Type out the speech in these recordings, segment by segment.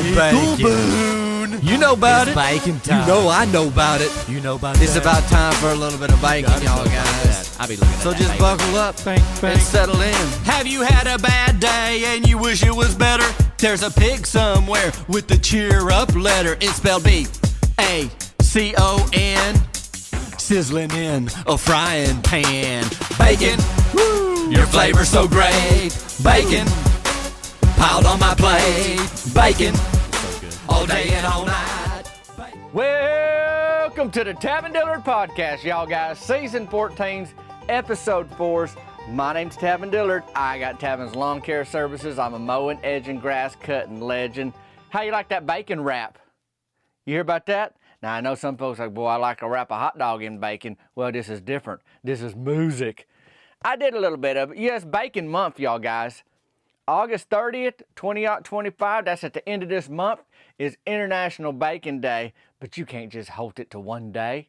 bacon. You know about it. Bacon time. You know I know about it. You know about It's that. about time for a little bit of bacon, y'all guys. I'll be looking at So that just bacon. buckle up and settle in. Have you had a bad day and you wish it was better? There's a pig somewhere with the cheer up letter. It's spelled B-A-C-O-N. Sizzling in a frying pan. Bacon, woo, your flavor's so great. Bacon, piled on my plate. Bacon, all day and all night. Welcome to the Tavin Dillard Podcast, y'all guys. Season 14's Episode 4's. My name's Tavin Dillard. I got Tavin's Lawn Care Services. I'm a mowing, edging, grass cutting legend. How you like that bacon wrap? You hear about that? Now, I know some folks are like, boy, I like to wrap a hot dog in bacon. Well, this is different. This is music. I did a little bit of it. Yes, bacon month, y'all guys. August 30th, 2025, that's at the end of this month, is International Bacon Day. But you can't just hold it to one day.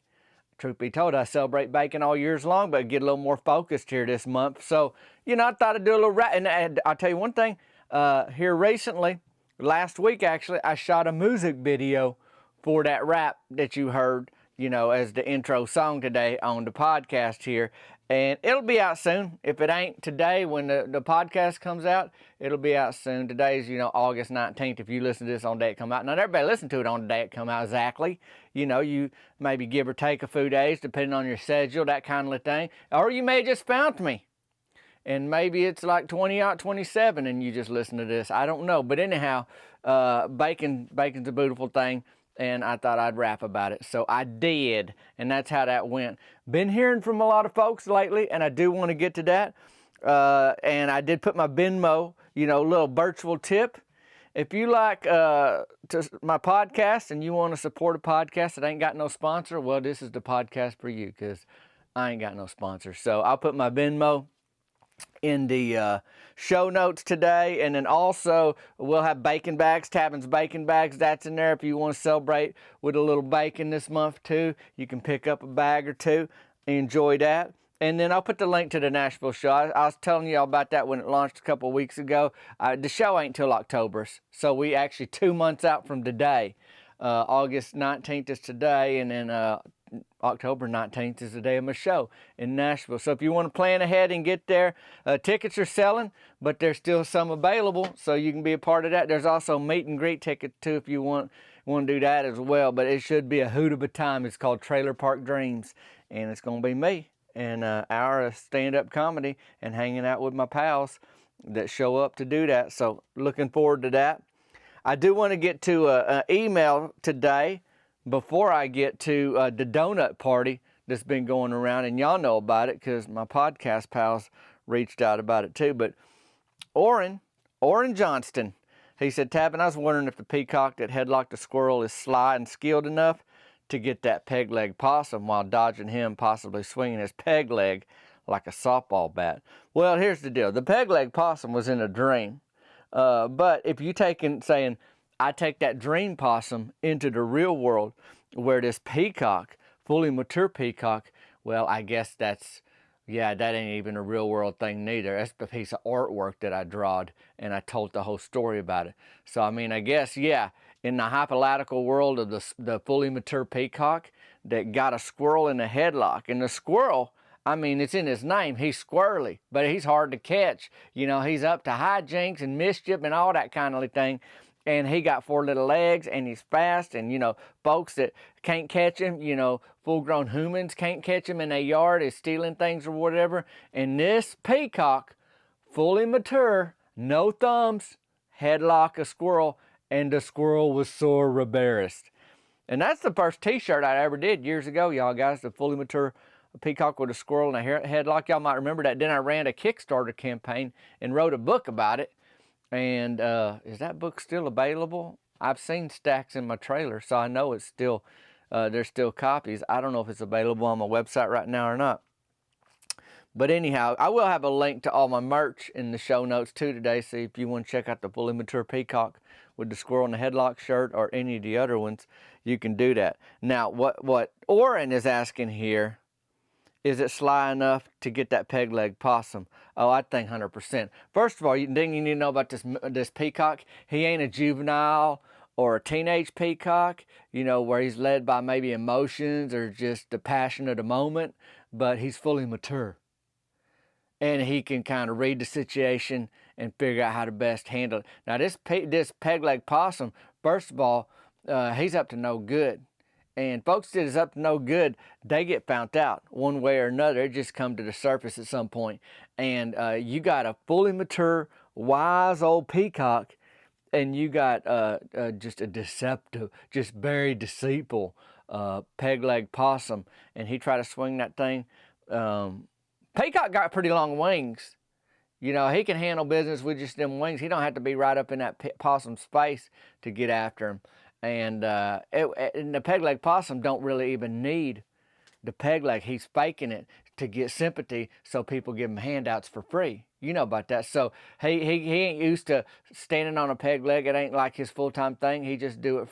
Truth be told, I celebrate bacon all years long, but get a little more focused here this month. So, you know, I thought I'd do a little wrap. And I'll tell you one thing, here recently, last week actually, I shot a music video for that rap that you heard, you know, as the intro song today on the podcast here. And it'll be out soon. If it ain't today when the podcast comes out, it'll be out soon. Today's, you know, August 19th. If you listen to this on the day it come out. Not everybody listen to it on the day it come out exactly. You know, you maybe give or take a few days depending on your schedule, that kind of thing. Or you may have just found me. And maybe it's like 27 and you just listen to this. I don't know. But anyhow, bacon's a beautiful thing. And I thought I'd rap about it. So I did, and that's how that went. Been hearing from a lot of folks lately, and I do want to get to that. And I did put my Venmo, you know, little virtual tip. If you like my podcast and you want to support a podcast that ain't got no sponsor, well, this is the podcast for you because I ain't got no sponsor. So I'll put my Venmo in the show notes today, and then also we'll have bacon bags, Tavin's bacon bags, that's in there if you want to celebrate with a little bacon this month too. You can pick up a bag or two, enjoy that. And then I'll put the link to the Nashville show. I was telling you all about that when it launched a couple of weeks ago. The show ain't till October, so we actually 2 months out from today. August 19th is today, and then October 19th is the day of my show in Nashville. So if you want to plan ahead and get there, tickets are selling, but there's still some available, so you can be a part of that. There's also meet and greet tickets too if you want to do that as well. But it should be a hoot of a time. It's called Trailer Park Dreams, and it's going to be me and an hour of stand-up comedy and hanging out with my pals that show up to do that. So looking forward to that. I do want to get to an email today before I get to the donut party that's been going around, and y'all know about it because my podcast pals reached out about it too. But Orrin Johnston, he said, Tavin, I was wondering if the peacock that headlocked the squirrel is sly and skilled enough to get that peg leg possum while dodging him, possibly swinging his peg leg like a softball bat. Well, here's the deal. The peg leg possum was in a dream. But if you saying, I take that dream possum into the real world where this peacock, fully mature peacock, well, I guess that ain't even a real world thing neither. That's a piece of artwork that I drawed, and I told the whole story about it. So, I mean, I guess, in the hypothetical world of the fully mature peacock that got a squirrel in a headlock, and the squirrel, I mean, it's in his name. He's squirrely, but he's hard to catch. You know, he's up to hijinks and mischief and all that kind of thing. And he got 4 little legs, and he's fast. And, you know, folks that can't catch him, you know, full-grown humans can't catch him in their yard, is stealing things or whatever. And this peacock, fully mature, no thumbs, headlock a squirrel, and the squirrel was sore embarrassed. And that's the first T-shirt I ever did years ago, y'all guys, the fully mature peacock with a squirrel and a headlock. Y'all might remember that. Then I ran a Kickstarter campaign and wrote a book about it. And is that book still available? I've seen stacks in my trailer, so I know it's still, there's still copies. I don't know if it's available on my website right now or not. But anyhow, I will have a link to all my merch in the show notes too today. So if you want to check out the fully mature peacock with the squirrel and the headlock shirt or any of the other ones, you can do that. Now, what Orrin is asking here, is it sly enough to get that peg leg possum? Oh, I think 100%. First of all, you need to know about this peacock. He ain't a juvenile or a teenage peacock, where he's led by maybe emotions or just the passion of the moment, but he's fully mature. And he can kind of read the situation and figure out how to best handle it. Now, this peg-leg possum, first of all, he's up to no good. And folks that is up to no good, they get found out one way or another. It just come to the surface at some point. And you got a fully mature, wise old peacock, and you got just a deceptive, just very deceitful peg-leg possum. And he tried to swing that thing. Peacock got pretty long wings. He can handle business with just them wings. He don't have to be right up in that possum's face to get after him. And the peg-leg possum don't really even need the peg leg. He's faking it to get sympathy so people give him handouts for free. You know about that. So he ain't used to standing on a peg leg. It ain't like his full-time thing. He just do it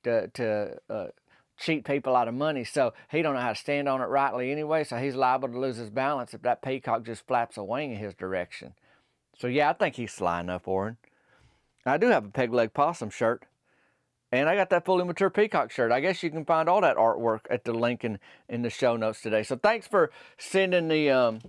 to cheat people out of money. So he don't know how to stand on it rightly anyway, so he's liable to lose his balance if that peacock just flaps a wing in his direction. So yeah, I think he's sly enough for him. I do have a peg leg possum shirt. And I got that fully mature peacock shirt. I guess you can find all that artwork at the link in the show notes today. So thanks for sending the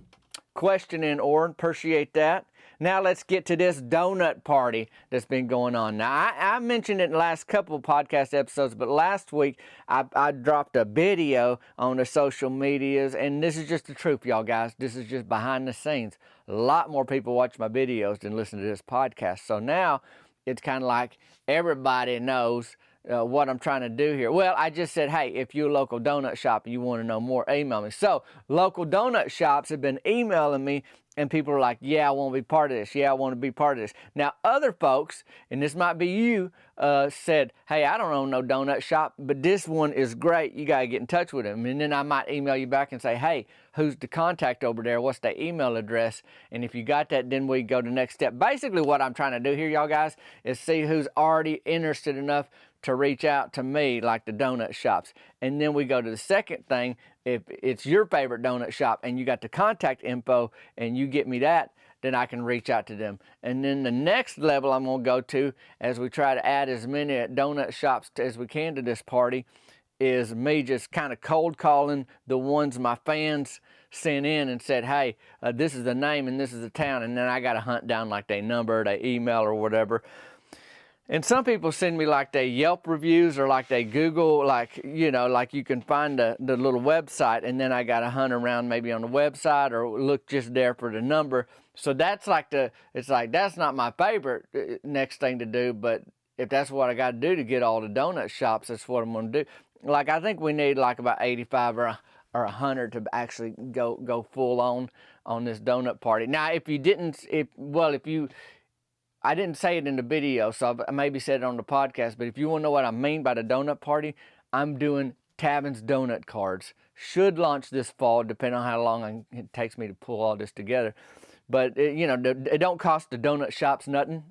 question in, Orrin. Appreciate that. Now let's get to this donut party that's been going on. Now, I mentioned it in the last couple of podcast episodes, but last week I dropped a video on the social medias, and this is just the truth, y'all guys. This is just behind the scenes. A lot more people watch my videos than listen to this podcast. So now it's kind of like everybody knows what I'm trying to do here. Well, I just said, hey, if you're a local donut shop and you want to know more, email me. So local donut shops have been emailing me, and people are like, yeah, I want to be part of this. Yeah, I want to be part of this. Now, other folks, and this might be you, said, hey, I don't own no donut shop, but this one is great. You got to get in touch with them. And then I might email you back and say, hey, who's the contact over there? What's their email address? And if you got that, then we go to the next step. Basically, what I'm trying to do here, y'all guys, is see who's already interested enough to reach out to me, like the donut shops. And then we go to the second thing. If it's your favorite donut shop and you got the contact info and you get me that, then I can reach out to them. And then the next level I'm going to go to, as we try to add as many donut shops as we can to this party, is me just kind of cold calling the ones my fans sent in and said, hey, this is the name and this is the town. And then I got to hunt down like their number, their email or whatever. And some people send me like they Yelp reviews or like they Google, like, like you can find the little website, and then I got to hunt around maybe on the website or look just there for the number. So that's like that's not my favorite next thing to do, but if that's what I got to do to get all the donut shops, that's what I'm going to do. Like, I think we need like about 85 or 100 to actually go full on this donut party. Now, I didn't say it in the video, so I maybe said it on the podcast, but if you want to know what I mean by the donut party, I'm doing Tavin's donut cards. Should launch this fall, depending on how long it takes me to pull all this together. But, it don't cost the donut shops nothing.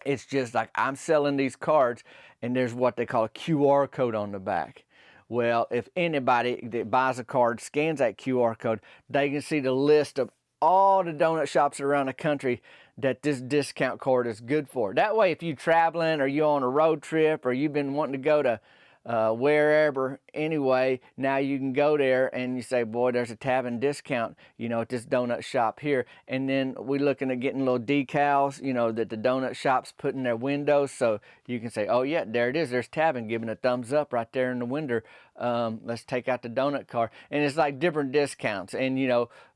It's just like I'm selling these cards, and there's what they call a QR code on the back. Well, if anybody that buys a card scans that QR code, they can see the list of all the donut shops around the country that this discount card is good for. That way, if you're traveling or you're on a road trip or you've been wanting to go to wherever anyway, now you can go there and you say, boy, there's a Tavin discount, at this donut shop here. And then we're looking at getting little decals, that the donut shop's put in their windows, so you can say, oh yeah, there it is, there's Tavin giving a thumbs up right there in the window. Let's take out the donut card. And it's like different discounts, and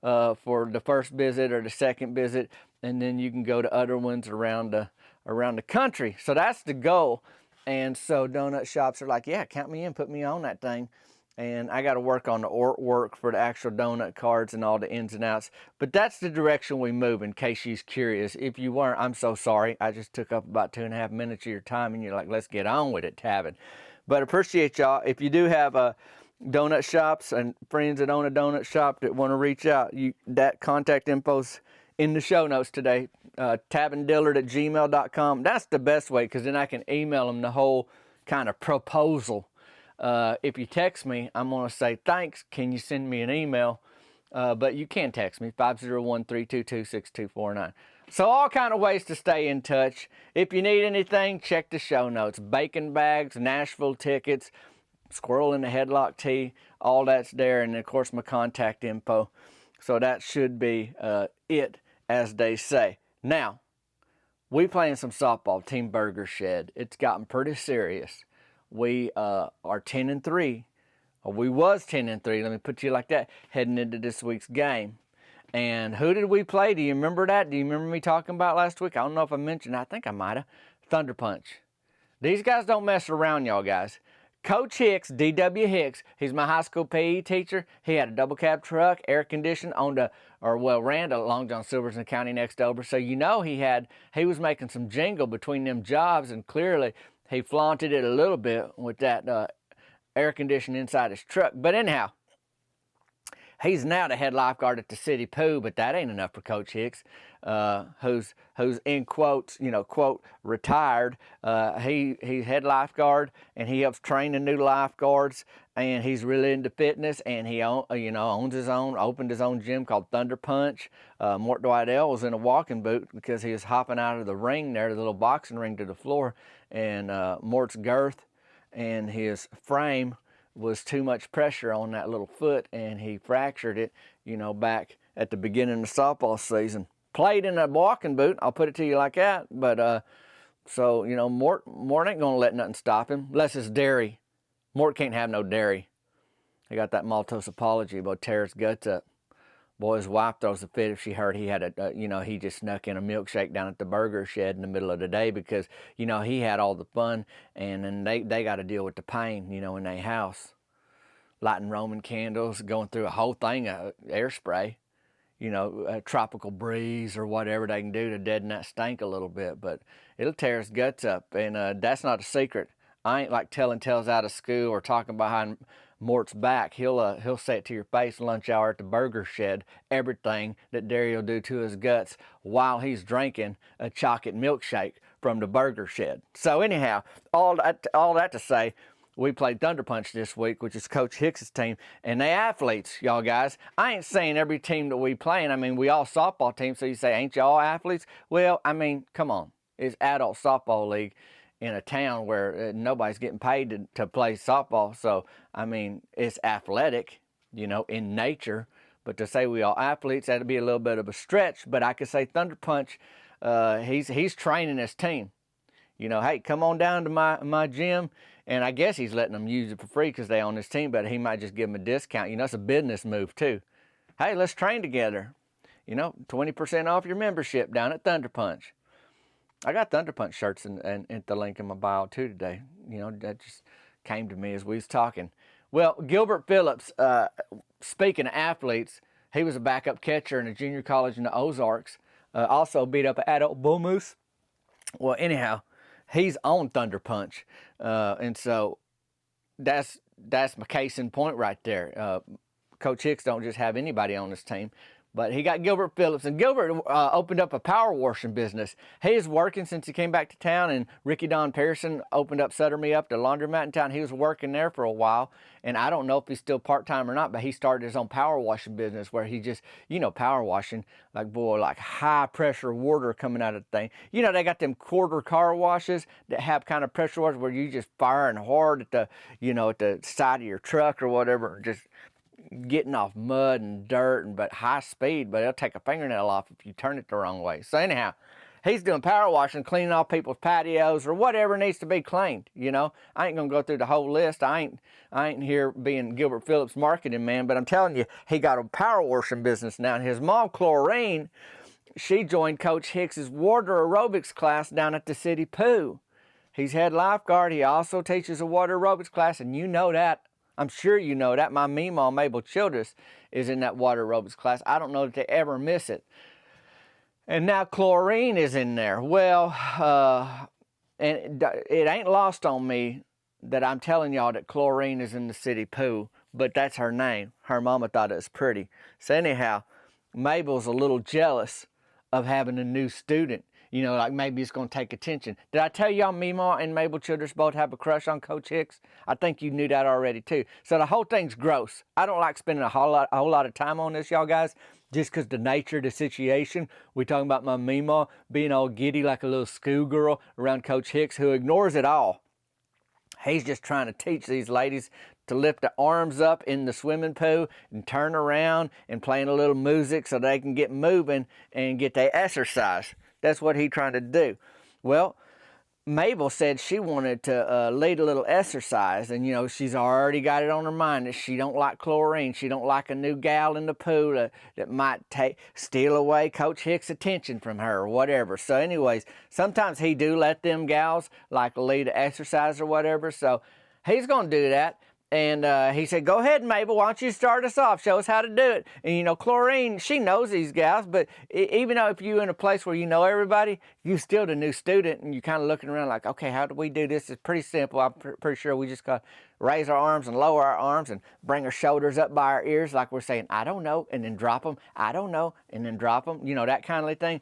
for the first visit or the second visit, and then you can go to other ones around the country. So that's the goal. And so donut shops are like, yeah, count me in, put me on that thing. And I got to work on the artwork for the actual donut cards and all the ins and outs. But that's the direction we move, in case she's curious. If you weren't, I'm so sorry. I just took up about 2.5 minutes of your time, and you're like, let's get on with it, Tavin. But appreciate y'all. If you do have donut shops and friends that own a donut shop that want to reach out, that contact info's in the show notes today. TavinDillard@gmail.com. That's the best way, because then I can email them the whole kind of proposal. If you text me, I'm going to say, thanks, can you send me an email? But you can text me, 501-322-6249. So all kind of ways to stay in touch. If you need anything, check the show notes. Bacon bags, Nashville tickets, squirrel in the headlock tee, all that's there. And, of course, my contact info. So that should be it, as they say. Now, we playing some softball, Team Burger Shed. It's gotten pretty serious. We are 10-3. Or we was 10-3, let me put you like that, heading into this week's game. And who did we play? Do you remember that? Do you remember me talking about last week? I don't know if I mentioned. I think I might have. Thunder Punch. These guys don't mess around, y'all guys. Coach Hicks, D.W. Hicks, he's my high school PE teacher. He had a double cab truck, air conditioned, ran to Long John Silverton County next over. So you know he was making some jingle between them jobs, and clearly he flaunted it a little bit with that air conditioning inside his truck. But anyhow, he's now the head lifeguard at the city pool, but that ain't enough for Coach Hicks, who's in quotes, quote, retired. He's head lifeguard, and he helps train the new lifeguards, and he's really into fitness, and he opened his own gym called Thunder Punch. Mort Dwight-L was in a walking boot because he was hopping out of the ring there, the little boxing ring, to the floor, and Mort's girth and his frame was too much pressure on that little foot, and he fractured it, back at the beginning of softball season. Played in a walking boot, I'll put it to you like that, but so, Mort ain't gonna let nothing stop him, unless it's dairy. Mort can't have no dairy. He got that maltose apology about tear his guts up. Boy, his wife throws a fit if she heard he had he just snuck in a milkshake down at the burger shed in the middle of the day because, he had all the fun, and then they got to deal with the pain, in their house. Lighting Roman candles, going through a whole thing of air spray, a tropical breeze or whatever they can do to deaden that stank a little bit, but it'll tear his guts up, and that's not a secret. I ain't like telling tales out of school or talking behind Mort's back. He'll say it to your face lunch hour at the burger shed, everything that Derry will do to his guts while he's drinking a chocolate milkshake from the burger shed. So anyhow, all that to say, we played Thunder Punch this week, which is Coach Hicks' team, and they athletes, y'all guys. I ain't saying every team that we playing. We all softball teams, so you say, ain't y'all athletes? Well, come on. It's adult softball league in a town where nobody's getting paid to play softball. So, it's athletic, in nature. But to say we all athletes, that'd be a little bit of a stretch. But I could say Thunder Punch, he's training his team. Hey, come on down to my gym. And I guess he's letting them use it for free because they own his team, but he might just give them a discount. It's a business move too. Hey, let's train together. 20% off your membership down at Thunder Punch. I got Thunder Punch shirts and the link in my bio too today. That just came to me as we was talking. Well, Gilbert Phillips, speaking of athletes, he was a backup catcher in a junior college in the Ozarks. Also beat up an adult bull moose. Well, anyhow, he's on Thunder Punch. And so that's my case in point right there. Coach Hicks don't just have anybody on his team. But he got Gilbert Phillips, and Gilbert opened up a power washing business. He is working since he came back to town, and Ricky Don Pearson opened up Sutter Me Up, the laundromat in town. He was working there for a while, and I don't know if he's still part-time or not, but he started his own power washing business where he just, power washing, like high-pressure water coming out of the thing. They got them quarter car washes that have kind of pressure washers where you just firing hard at the, at the side of your truck or whatever, just getting off mud and dirt, but high speed, but it'll take a fingernail off if you turn it the wrong way. So anyhow, he's doing power washing, cleaning off people's patios or whatever needs to be cleaned. I ain't gonna go through the whole list. I ain't here being Gilbert Phillips marketing man, but I'm telling you, he got a power washing business now. And his mom, Chlorine, she joined Coach Hicks's water aerobics class down at the city pool. He's head lifeguard. He also teaches a water aerobics class, and you know that. I'm sure you know that. My Meemaw, Mabel Childress, is in that water aerobics class. I don't know that they ever miss it. And now Chlorine is in there. Well, and it ain't lost on me that I'm telling y'all that Chlorine is in the city pool, but that's her name. Her mama thought it was pretty. So anyhow, Mabel's a little jealous of having a new student. Like maybe it's going to take attention. Did I tell y'all Meemaw and Mabel Childress both have a crush on Coach Hicks? I think you knew that already too. So the whole thing's gross. I don't like spending a whole lot of time on this, y'all guys. just because the nature of the situation. We talking about my Meemaw being all giddy like a little schoolgirl around Coach Hicks, who ignores it all. He's just trying to teach these ladies to lift the arms up in the swimming pool and turn around and playing a little music so they can get moving and get their exercise. That's what he's trying to do. Well, Mabel said she wanted to lead a little exercise, and she's already got it on her mind that she don't like chlorine. She don't like a new gal in the pool that might steal away Coach Hick's attention from her or whatever. So anyways, sometimes he do let them gals like lead an exercise or whatever. So he's gonna do that. And he said, go ahead, Mabel, why don't you start us off? Show us how to do it. And, Chlorine, she knows these gals, but even though if you're in a place where you know everybody, you're still the new student, and you're kind of looking around like, okay, how do we do this? It's pretty simple. I'm pretty sure we just got to raise our arms and lower our arms and bring our shoulders up by our ears like we're saying, I don't know, and then drop them. I don't know, and then drop them. That kind of thing.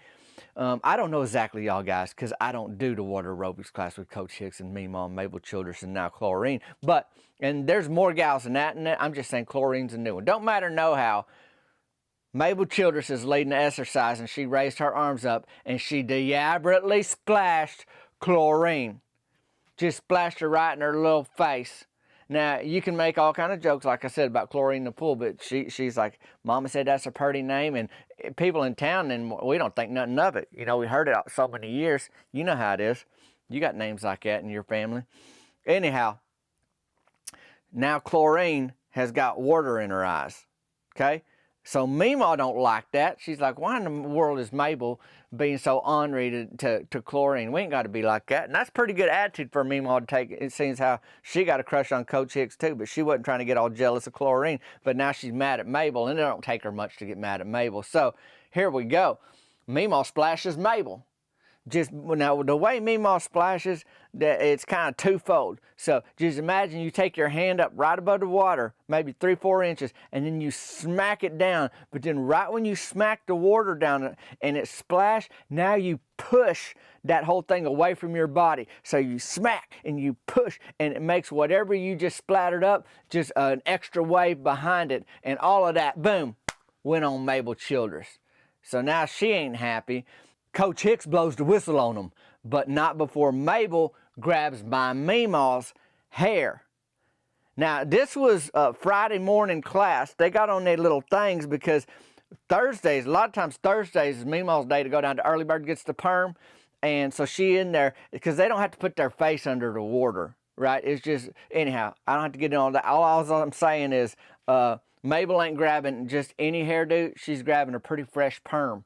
I don't know exactly, y'all guys, because I don't do the water aerobics class with Coach Hicks and Meemaw, Mabel Childress, and now Chlorine. And there's more gals than that, and I'm just saying Chlorine's a new one. Don't matter know how. Mabel Childress is leading the exercise, and she raised her arms up, and she deliberately splashed Chlorine. Just splashed her right in her little face. Now, you can make all kind of jokes, like I said, about Chlorine in the pool, but she's like, Mama said that's a pretty name, and people in town, and we don't think nothing of it. We heard it so many years. You know how it is. You got names like that in your family. Anyhow, now Chlorine has got water in her eyes, okay? So Meemaw don't like that. She's like, why in the world is Mabel being so ornery to Chlorine? We ain't got to be like that. And that's pretty good attitude for Meemaw to take. It seems how she got a crush on Coach Hicks too, but she wasn't trying to get all jealous of Chlorine. But now she's mad at Mabel, and it don't take her much to get mad at Mabel. So here we go. Meemaw splashes Mabel. Now, the way Meemaw splashes, it's kind of twofold. So just imagine you take your hand up right above the water, maybe 3-4 inches, and then you smack it down. But then right when you smack the water down and it splash, now you push that whole thing away from your body. So you smack and you push, and it makes whatever you just splattered up just an extra wave behind it. And all of that, boom, went on Mabel Childress. So now she ain't happy. Coach Hicks blows the whistle on them, but not before Mabel grabs my Meemaw's hair. Now, this was a Friday morning class. They got on their little things because Thursdays, a lot of times Thursdays is Meemaw's day to go down to Early Bird Gets the Perm. And so she in there, because they don't have to put their face under the water, right? It's just, anyhow, I don't have to get into all that. All I'm saying is Mabel ain't grabbing just any hairdo. She's grabbing a pretty fresh perm.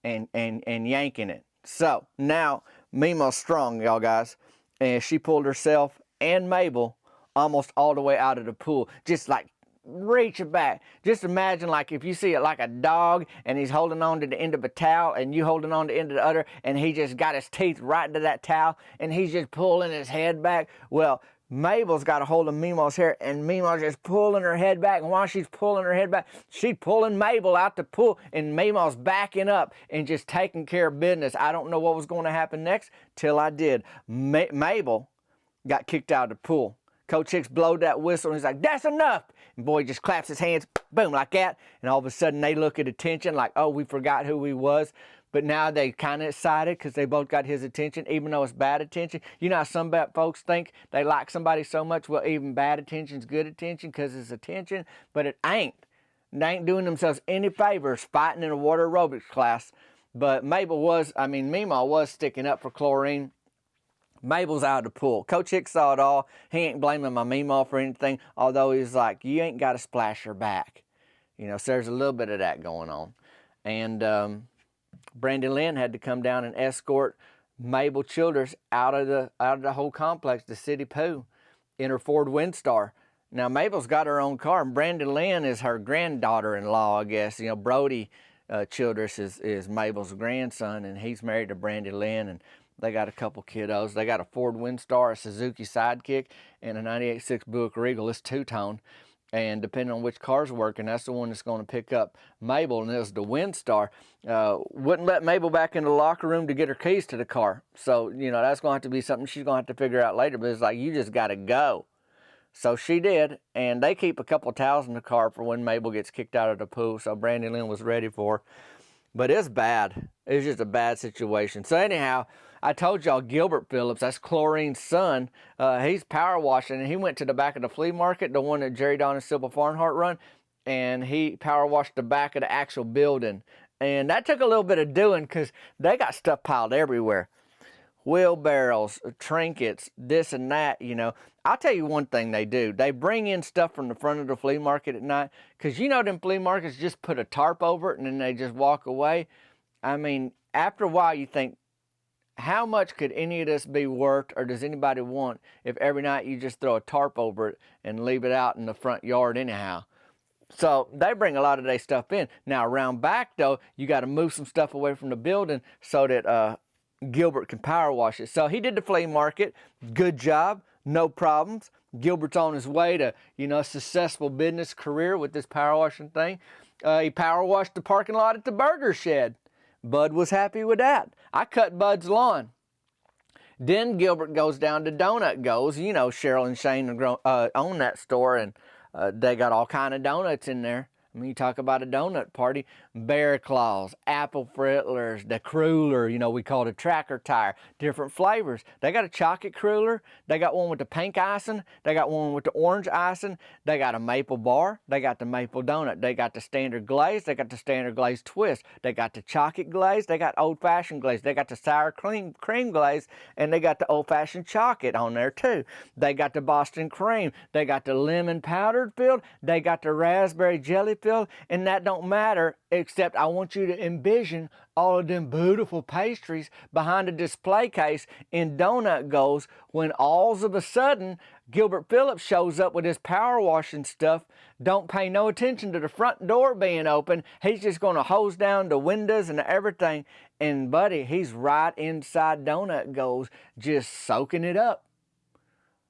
And yanking it. So now Meemaw's strong, y'all guys, and she pulled herself and Mabel almost all the way out of the pool, just like reaching back. Just imagine like if you see it like a dog and he's holding on to the end of a towel and you holding on to the end of the other, and he just got his teeth right into that towel and he's just pulling his head back. Well, Mabel's got a hold of Meemaw's hair, and Meemaw's just pulling her head back. And while she's pulling her head back, she's pulling Mabel out the pool, and Meemaw's backing up and just taking care of business. I don't know what was going to happen next till I did. Mabel got kicked out of the pool. Coach Hicks blowed that whistle, and he's like, that's enough. And boy just claps his hands, boom, like that. And all of a sudden, they look at attention like, oh, we forgot who he was. But now they kind of excited because they both got his attention, even though it's bad attention. You know how some folks think they like somebody so much, well, even bad attention's good attention because it's attention, but it ain't. They ain't doing themselves any favors fighting in a water aerobics class. But Meemaw was sticking up for Chlorine. Mabel's out of the pool. Coach Hick saw it all. He ain't blaming my Meemaw for anything, although he's like, you ain't got to splash her back. So there's a little bit of that going on. And Brandon Lynn had to come down and escort Mabel Childress out of the whole complex, the city pool, in her Ford Windstar. Now, Mabel's got her own car, and Brandon Lynn is her granddaughter-in-law, I guess. Brody Childress is Mabel's grandson, and he's married to Brandon Lynn, and they got a couple kiddos. They got a Ford Windstar, a Suzuki Sidekick, and a 98.6 Buick Regal. It's two-tone. And depending on which car's working, that's the one that's going to pick up Mabel, and it was the Windstar. Wouldn't let Mabel back in the locker room to get her keys to the car. So, that's going to have to be something she's going to have to figure out later. But it's like, you just got to go. So she did, and they keep a couple of towels in the car for when Mabel gets kicked out of the pool, so Brandy Lynn was ready for her. But it's bad. It's just a bad situation. So anyhow, I told y'all Gilbert Phillips, that's Chlorine's son, he's power washing, and he went to the back of the flea market, the one that Jerry Don and Sybil Farnhart run, and he power washed the back of the actual building. And that took a little bit of doing because they got stuff piled everywhere. Wheelbarrows, trinkets, this and that, you know. I'll tell you one thing they do. They bring in stuff from the front of the flea market at night because, you know, them flea markets just put a tarp over it and then they just walk away. I mean, after a while you think, how much could any of this be worth, or does anybody want if every night you just throw a tarp over it and leave it out in the front yard anyhow? So they bring a lot of their stuff in. Now around back though, you got to move some stuff away from the building so that Gilbert can power wash it. So he did the flea market. Good job. No problems. Gilbert's on his way to, you know, a successful business career with this power washing thing. He power washed the parking lot at the burger shed. Bud was happy with that. I cut Bud's lawn. Then Gilbert goes down to Donut Goes. You know, Cheryl and Shane own that store, and they got all kind of donuts in there. I mean, you talk about a donut party, bear claws, apple frittlers, the cruller, you know, we call it a tracker tire, different flavors. They got a chocolate cruller. They got one with the pink icing. They got one with the orange icing. They got a maple bar. They got the maple donut. They got the standard glaze. They got the standard glaze twist. They got the chocolate glaze. They got old-fashioned glaze. They got the sour cream glaze, and they got the old-fashioned chocolate on there too. They got the Boston cream. They got the lemon powdered filled. They got the raspberry jelly filled, and that don't matter, except I want you to envision all of them beautiful pastries behind a display case in Donut Goes when all of a sudden Gilbert Phillips shows up with his power washing stuff, don't pay no attention to the front door being open. He's just going to hose down the windows and everything. And buddy, he's right inside Donut Goes just soaking it up.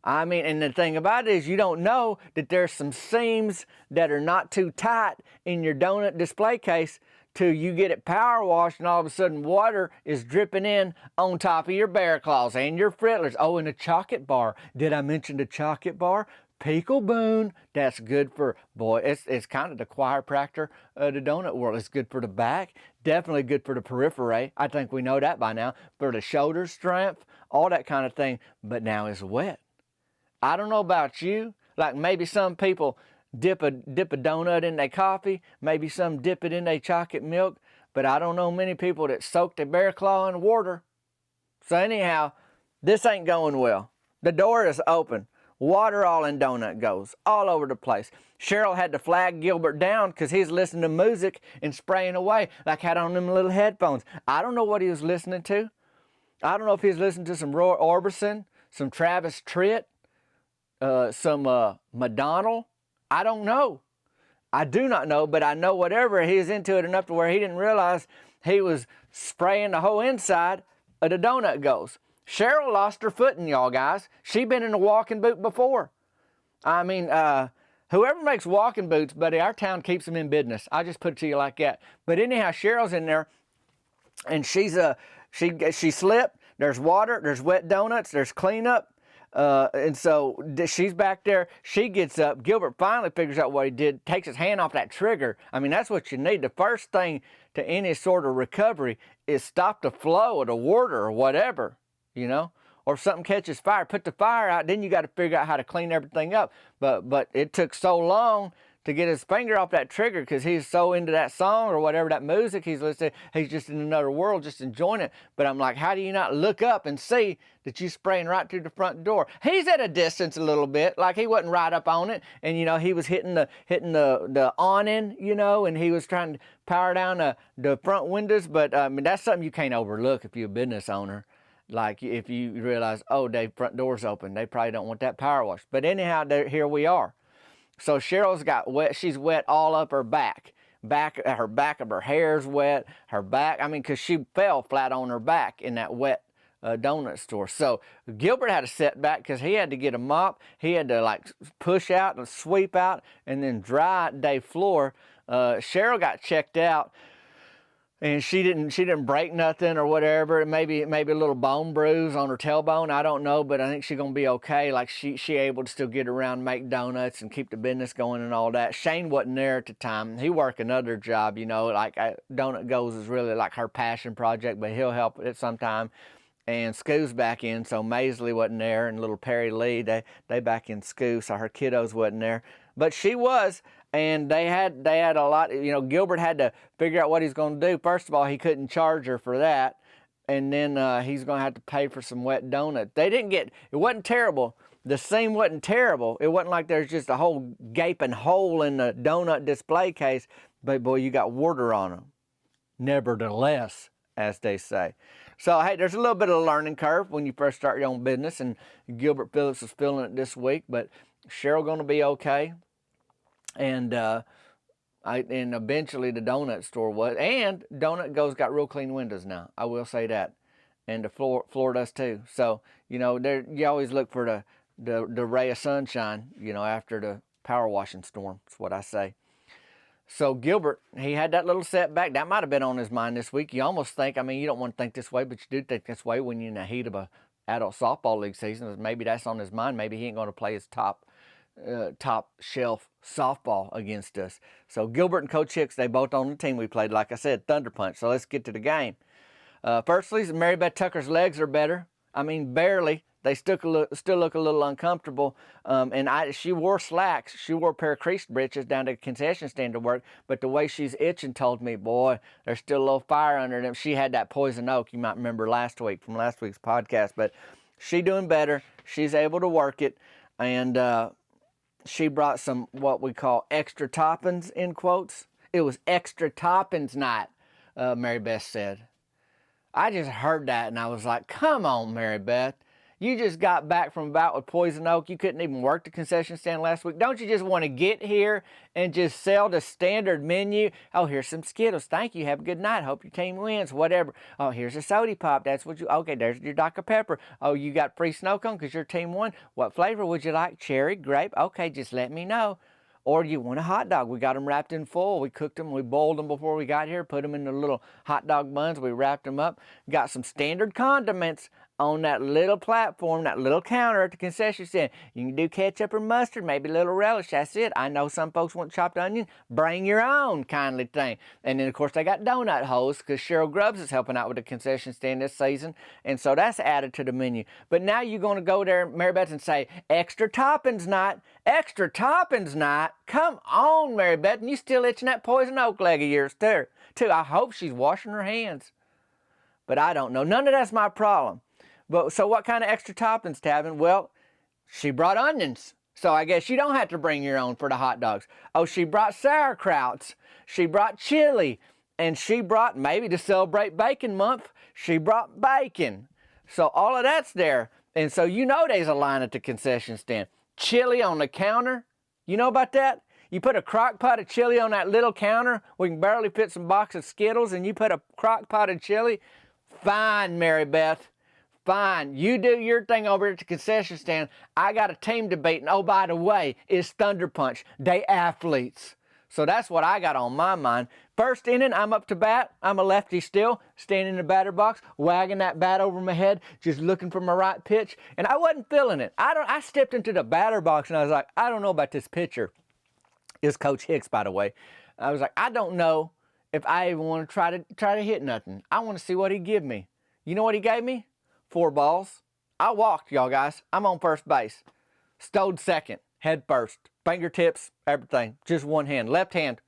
I mean, and the thing about it is you don't know that there's some seams that are not too tight in your donut display case till you get it power washed and all of a sudden water is dripping in on top of your bear claws and your frittlers. Oh, and the chocolate bar. Did I mention the chocolate bar? Pickle Boon. That's good for, boy, it's kind of the chiropractor of the donut world. It's good for the back. Definitely good for the periphery. I think we know that by now. For the shoulder strength, all that kind of thing. But now it's wet. I don't know about you, like maybe some people dip a donut in their coffee, maybe some dip it in their chocolate milk, but I don't know many people that soak their bear claw in water. So anyhow, this ain't going well. The door is open. Water all in Donut Goes, all over the place. Cheryl had to flag Gilbert down because he's listening to music and spraying away, like had on them little headphones. I don't know what he was listening to. I don't know if he was listening to some Roy Orbison, some Travis Tritt, some McDonald. I don't know. I do not know, but I know whatever, he was into it enough to where he didn't realize he was spraying the whole inside of the Donut Goes. Cheryl lost her footing, y'all guys. She been in a walking boot before. I mean, whoever makes walking boots, buddy, our town keeps them in business. I just put it to you like that. But anyhow, Cheryl's in there, and she slipped. There's water. There's wet donuts. There's cleanup. And so she's back there. She gets up. Gilbert finally figures out what he did, takes his hand off that trigger. I mean, that's what you need. The first thing to any sort of recovery is stop the flow of the water or whatever, you know, or if something catches fire, put the fire out. Then you got to figure out how to clean everything up. But it took so long to get his finger off that trigger because he's so into that song or whatever, that music he's listening. He's just in another world, just enjoying it. But I'm like, how do you not look up and see that you're spraying right through the front door? He's at a distance a little bit, like he wasn't right up on it. And, you know, he was hitting the awning, you know, and he was trying to power down the front windows. But, I mean, that's something you can't overlook if you're a business owner. Like if you realize, oh, their front door's open. They probably don't want that power wash. But anyhow, here we are. So Cheryl's got wet. She's wet all up her back. Her back of her hair's wet. Her back, I mean, because she fell flat on her back in that wet donut store. So Gilbert had a setback because he had to get a mop. He had to like push out and sweep out and then dry Dave's floor. Cheryl got checked out. And she didn't break nothing or whatever. Maybe a little bone bruise on her tailbone. I don't know, but I think she's gonna be okay. Like she able to still get around, make donuts, and keep the business going and all that. Shane wasn't there at the time. He worked another job, like Donut Goes is really like her passion project, but he'll help at some time. And Scoo's back in, so Maisley wasn't there, and little Perry Lee, they back in Scoo, so her kiddos wasn't there. But she was, and they had a lot, Gilbert had to figure out what he's going to do. First of all, he couldn't charge her for that, and then he's going to have to pay for some wet donuts. It wasn't terrible. The seam wasn't terrible. It wasn't like there's just a whole gaping hole in the donut display case, but boy, you got water on them. Nevertheless, as they say. So, hey, there's a little bit of a learning curve when you first start your own business, and Gilbert Phillips is feeling it this week, but Cheryl going to be okay. And eventually the donut store was, and Donut Goes got real clean windows now. I will say that, and the floor does too. So you always look for the ray of sunshine, after the power washing storm. That's what I say. So Gilbert, he had that little setback. That might have been on his mind this week. You almost think, you don't want to think this way, but you do think this way when you're in the heat of a adult softball league season. Maybe that's on his mind. Maybe he ain't going to play his top shelf softball against us. So Gilbert and Coach Hick, they both on the team we played, like I said, Thunder Punch. So let's get to the game. Firstly, Mary Beth Tucker's legs are better. Barely. They still look a little uncomfortable. She wore slacks. She wore a pair of creased breeches down to the concession stand to work. But the way she's itching told me, boy, there's still a little fire under them. She had that poison oak you might remember from last week's podcast. But she doing better. She's able to work it. And she brought some what we call extra toppings, in quotes. It was extra toppings night, Mary Beth said. I just heard that and I was like, come on, Mary Beth. You just got back from a bout with poison oak. You couldn't even work the concession stand last week. Don't you just want to get here and just sell the standard menu? Oh, here's some Skittles. Thank you. Have a good night. Hope your team wins. Whatever. Oh, here's a soda pop. That's what okay, there's your Dr. Pepper. Oh, you got free snow cone because your team won. What flavor would you like? Cherry, grape? Okay, just let me know. Or you want a hot dog? We got them wrapped in foil. We cooked them. We boiled them before we got here. Put them in the little hot dog buns. We wrapped them up. Got some standard condiments on that little platform, that little counter at the concession stand. You can do ketchup or mustard, maybe a little relish. That's it. I know some folks want chopped onion. Bring your own kindly thing. And then, of course, they got donut holes because Cheryl Grubbs is helping out with the concession stand this season. And so that's added to the menu. But now you're going to go there, Mary Beth, and say, extra toppings night. Extra toppings night. Come on, Mary Beth. And you still itching that poison oak leg of yours, too. I hope she's washing her hands. But I don't know. None of that's my problem. But so what kind of extra toppings, Tavin? Well, she brought onions. So I guess you don't have to bring your own for the hot dogs. Oh, she brought sauerkrauts. She brought chili. And she brought, maybe to celebrate Bacon Month, she brought bacon. So all of that's there. And so there's a line at the concession stand. Chili on the counter. You know about that? You put a crock pot of chili on that little counter. We can barely fit some box of Skittles. And you put a crock pot of chili. Fine, Mary Beth. Fine, you do your thing over at the concession stand. I got a team to beat, and oh, by the way, it's Thunder Punch. They athletes. So that's what I got on my mind. First inning, I'm up to bat. I'm a lefty still, standing in the batter box, wagging that bat over my head, just looking for my right pitch, and I wasn't feeling it. I stepped into the batter box, and I was like, I don't know about this pitcher. It's Coach Hicks, by the way. I was like, I don't know if I even want to try to hit nothing. I want to see what he give me. You know what he gave me? 4 balls. I walked, y'all guys. I'm on first base. Stowed second, head first. Fingertips, everything. Just one hand. Left hand.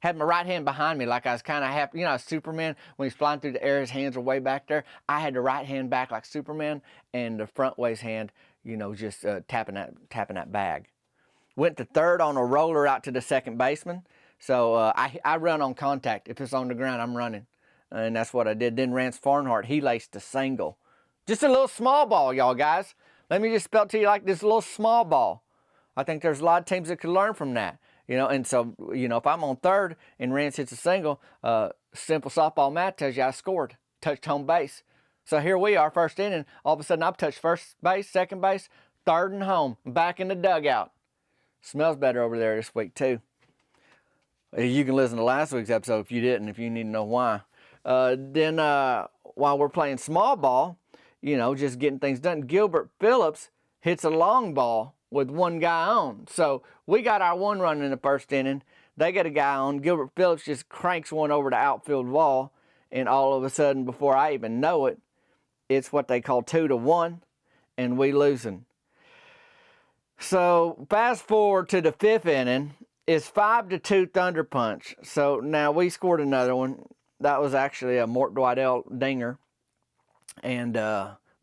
Had my right hand behind me like I was kind of happy. Superman, when he's flying through the air, his hands are way back there. I had the right hand back like Superman and the front waist hand, just tapping that bag. Went to third on a roller out to the second baseman. So I run on contact. If it's on the ground, I'm running. And that's what I did. Then Rance Farnhart, he laced a single. Just a little small ball, y'all guys. Let me just spell it to you like this little small ball. I think there's a lot of teams that could learn from that. And so, if I'm on third and Rance hits a single, simple softball math tells you I scored, touched home base. So here we are, first inning. All of a sudden, I've touched first base, second base, third and home, back in the dugout. Smells better over there this week, too. You can listen to last week's episode if you didn't, if you need to know why. Then while we're playing small ball, just getting things done, Gilbert Phillips hits a long ball with one guy on. So we got our one run in the first inning. They get a guy on. Gilbert Phillips just cranks one over the outfield wall, and all of a sudden, before I even know it, it's what they call 2-1, and we losing. So fast forward to the fifth inning, it's 5-2 Thunder Punch. So now we scored another one. That was actually a Mort Dwidell dinger, and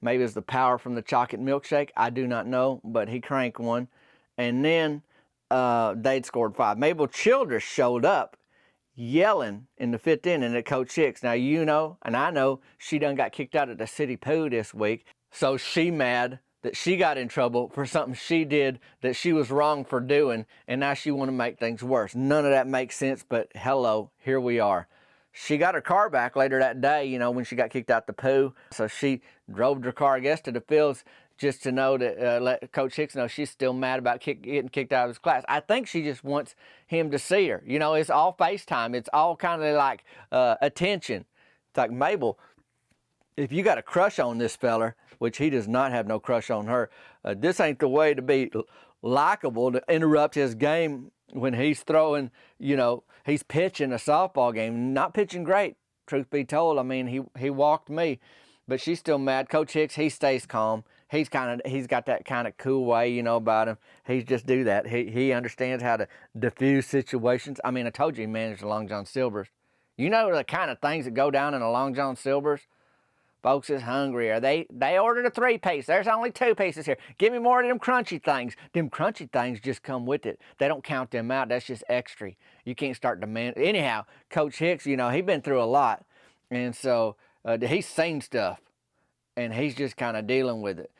maybe it's the power from the chocolate milkshake. I do not know, but he cranked one. And then they'd scored 5. Mabel Childress showed up yelling in the fifth inning at Coach Hick. Now, and I know she done got kicked out of the city poo this week. So she mad that she got in trouble for something she did that she was wrong for doing. And now she want to make things worse. None of that makes sense, but hello, here we are. She got her car back later that day, when she got kicked out the poo. So she drove her car, I guess, to the fields just to know that, let Coach Hicks know she's still mad about getting kicked out of his class. I think she just wants him to see her. It's all FaceTime. It's all kind of like attention. It's like, Mabel, if you got a crush on this feller, which he does not have no crush on her, this ain't the way to be likable, to interrupt his game when he's throwing, he's pitching a softball game. Not pitching great, truth be told. I mean, he walked me, but she's still mad. Coach Hicks, he stays calm. He's got that kind of cool way, about him. He just do that. He understands how to diffuse situations. I mean, I told you he managed the Long John Silvers. You know the kind of things that go down in a Long John Silvers? Folks is hungry, or they ordered a 3-piece. There's only 2 pieces here. Give me more of them crunchy things. Them crunchy things just come with it. They don't count them out. That's just extra. You can't start demanding. Anyhow, Coach Hicks, he been through a lot. And so he's seen stuff, and he's just kind of dealing with it.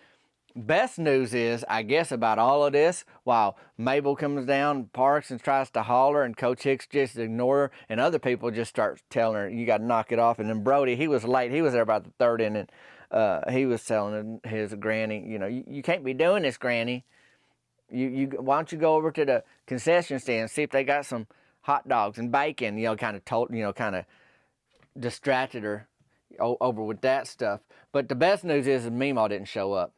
Best news is, I guess, about all of this, while Mabel comes down, parks, and tries to holler, and Coach Hicks just ignore her, and other people just start telling her, you got to knock it off. And then Brody, he was late. He was there about the third inning. He was telling his granny, you can't be doing this, Granny. Why don't you go over to the concession stand and see if they got some hot dogs and bacon, kind of distracted her over with that stuff. But the best news is Meemaw didn't show up.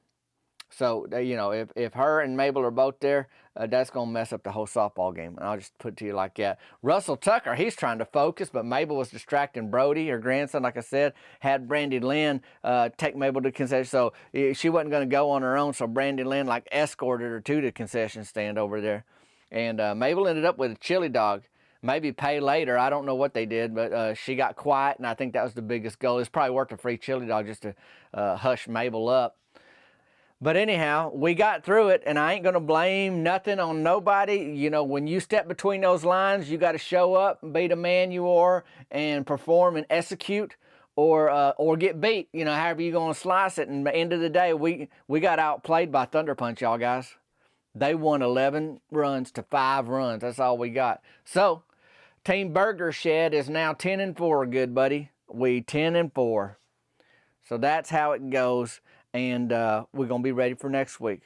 So, if her and Mabel are both there, that's going to mess up the whole softball game. And I'll just put it to you like that. Russell Tucker, he's trying to focus, but Mabel was distracting Brody, her grandson, like I said, had Brandy Lynn take Mabel to concession. So she wasn't going to go on her own, so Brandy Lynn escorted her to the concession stand over there. And Mabel ended up with a chili dog. Maybe pay later. I don't know what they did, but she got quiet, and I think that was the biggest goal. It's probably worth a free chili dog just to hush Mabel up. But anyhow, we got through it, and I ain't going to blame nothing on nobody. When you step between those lines, you got to show up and be the man you are and perform and execute or get beat, however you're going to slice it. And at the end of the day, we got outplayed by Thunder Punch, y'all guys. They won 11 runs to 5 runs. That's all we got. So, Team Burger Shed is now 10-4, good buddy. We 10-4. So that's how it goes. And we're going to be ready for next week.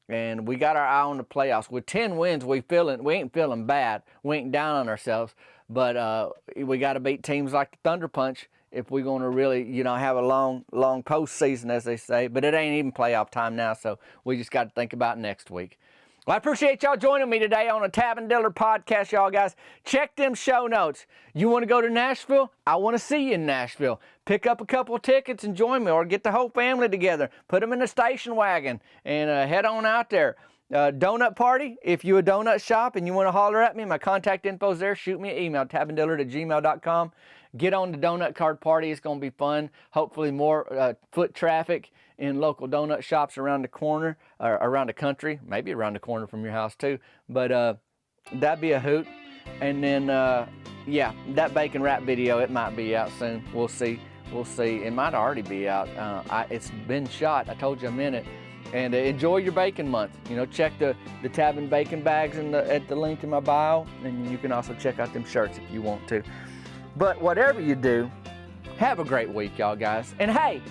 And we got our eye on the playoffs. With 10 wins, we ain't feeling bad. We ain't down on ourselves. But we got to beat teams like the Thunder Punch if we're going to really, have a long postseason, as they say. But it ain't even playoff time now, so we just got to think about next week. Well, I appreciate y'all joining me today on a Tavin Dillard podcast, y'all guys. Check them show notes. You want to go to Nashville? I want to see you in Nashville. Pick up a couple of tickets and join me, or get the whole family together. Put them in a station wagon and head on out there. Donut party, if you're a donut shop and you want to holler at me, my contact info's there. Shoot me an email, tavindillard@gmail.com. Get on the donut card party. It's going to be fun. Hopefully more foot traffic in local donut shops around the corner, or around the country, maybe around the corner from your house too. But that'd be a hoot. And then, that bacon wrap video, it might be out soon. We'll see. It might already be out. It's been shot. I told you a minute. And enjoy your bacon month. Check the Tavin bacon bags at the link in my bio. And you can also check out them shirts if you want to. But whatever you do, have a great week, y'all guys. And hey,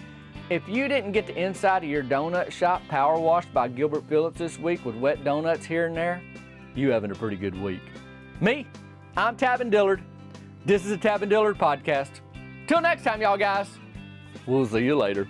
if you didn't get the inside of your donut shop power washed by Gilbert Phillips this week with wet donuts here and there, you having a pretty good week. Me, I'm Tavin Dillard. This is a Tavin Dillard podcast. Till next time, y'all guys, we'll see you later.